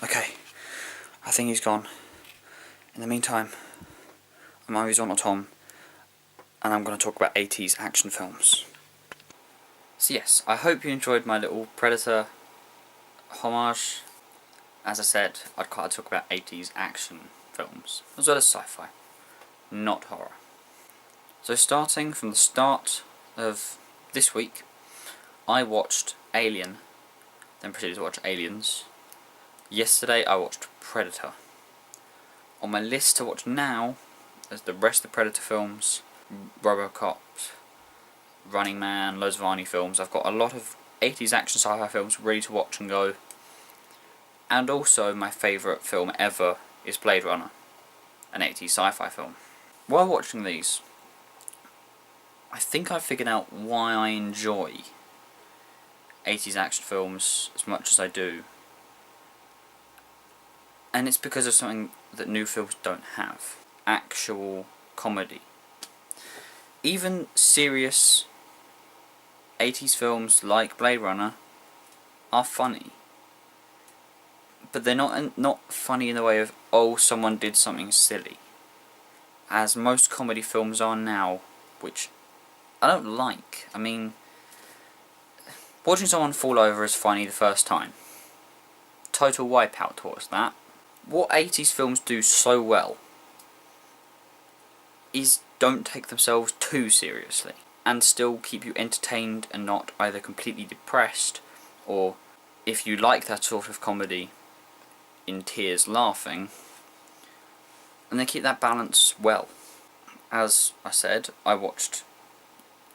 Okay, I think he's gone. In the meantime, I'm horizontal Tom, and I'm going to talk about 80s action films. So yes, I hope you enjoyed my little Predator homage. As I said, I'd quite like to talk about 80s action films, as well as sci-fi, not horror. So starting from the start of this week, I watched Alien, then proceeded to watch Aliens. Yesterday I watched Predator. On my list to watch now is the rest of the Predator films, Robocop, Running Man, loads of Arnie films. I've got a lot of 80s action sci-fi films ready to watch and go. And also my favourite film ever is Blade Runner, an 80s sci-fi film. While watching these, I think I figured out why I enjoy 80s action films as much as I do. And it's because of something that new films don't have. Actual comedy. Even serious 80s films like Blade Runner are funny. But they're not funny in the way of, oh, someone did something silly. As most comedy films are now, which I don't like. I mean, watching someone fall over is funny the first time. Total Wipeout taught us that. What 80s films do so well is don't take themselves too seriously and still keep you entertained and not either completely depressed or, if you like that sort of comedy, in tears laughing, and they keep that balance well. As I said, I watched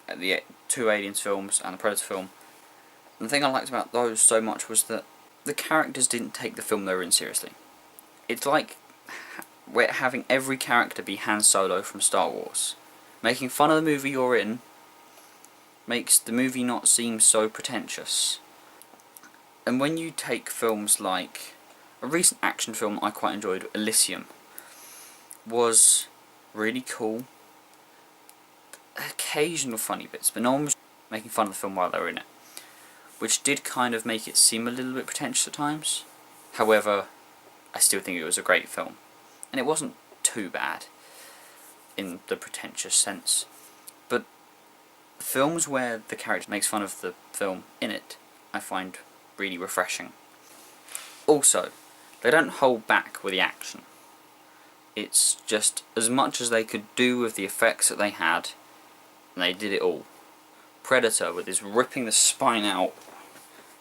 the two Aliens films and the Predator film, and the thing I liked about those so much was that the characters didn't take the film they were in seriously. It's like we're having every character be Han Solo from Star Wars. Making fun of the movie you're in makes the movie not seem so pretentious. And when you take films like a recent action film I quite enjoyed, Elysium, was really cool. Occasional funny bits, but no one was making fun of the film while they were in it, which did kind of make it seem a little bit pretentious at times. However, I still think it was a great film, and it wasn't too bad in the pretentious sense. But films where the character makes fun of the film in it, I find really refreshing. Also, they don't hold back with the action. It's just as much as they could do with the effects that they had, and they did it all. Predator with his ripping the spine out,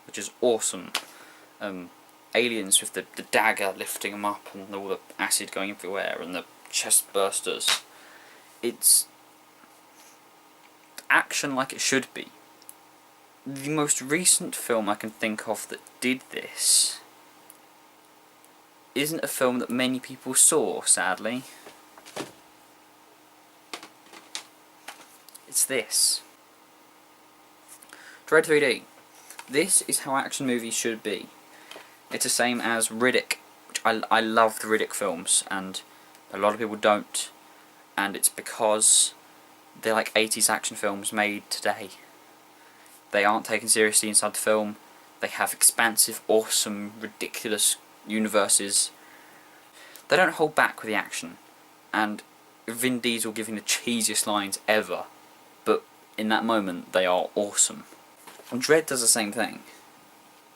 which is awesome. Aliens with the dagger lifting them up and all the acid going everywhere and the chest bursters. It's action like it should be. The most recent film I can think of that did this isn't a film that many people saw, sadly. It's this. Dread 3D. This is how action movies should be. It's the same as Riddick, which I love the Riddick films, and a lot of people don't, and it's because they're like 80s action films made today. They aren't taken seriously inside the film, they have expansive, awesome, ridiculous universes. They don't hold back with the action, and Vin Diesel giving the cheesiest lines ever, but in that moment they are awesome. And Dread does the same thing.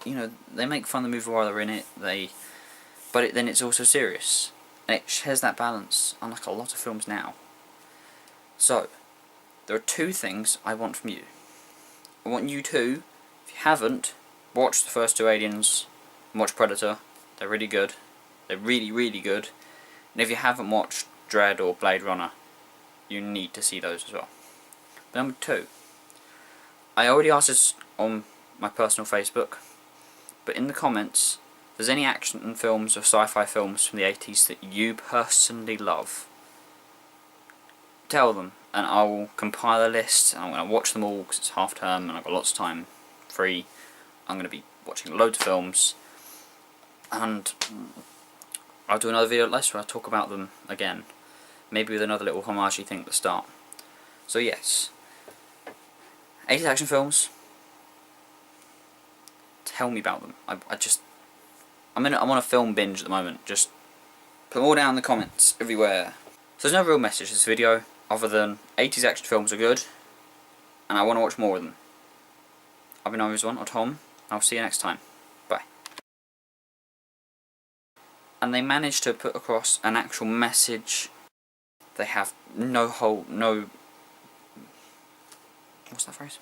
You know, they make fun of the movie while they're in it, but then it's also serious, and it shares that balance, unlike a lot of films now. So, there are two things I want from you. I want you to, if you haven't, watch the first two Aliens, and watch Predator. They're really good. They're really, really good. And if you haven't watched Dread or Blade Runner, you need to see those as well. But number two, I already asked this on my personal Facebook, but in the comments, if there's any action films or sci-fi films from the 80s that you personally love, tell them, and I will compile a list, and I'm going to watch them all because it's half term and I've got lots of time free. I'm going to be watching loads of films, and I'll do another video later where I talk about them again, maybe with another little homage thing at the start. So yes, 80s action films, tell me about them. I'm on a film binge at the moment. Just put them all down in the comments everywhere. So there's no real message to this video other than 80s action films are good, and I want to watch more of them. I've been One, or Tom. I'll see you next time. Bye. And they managed to put across an actual message. They have no whole, no... What's that phrase?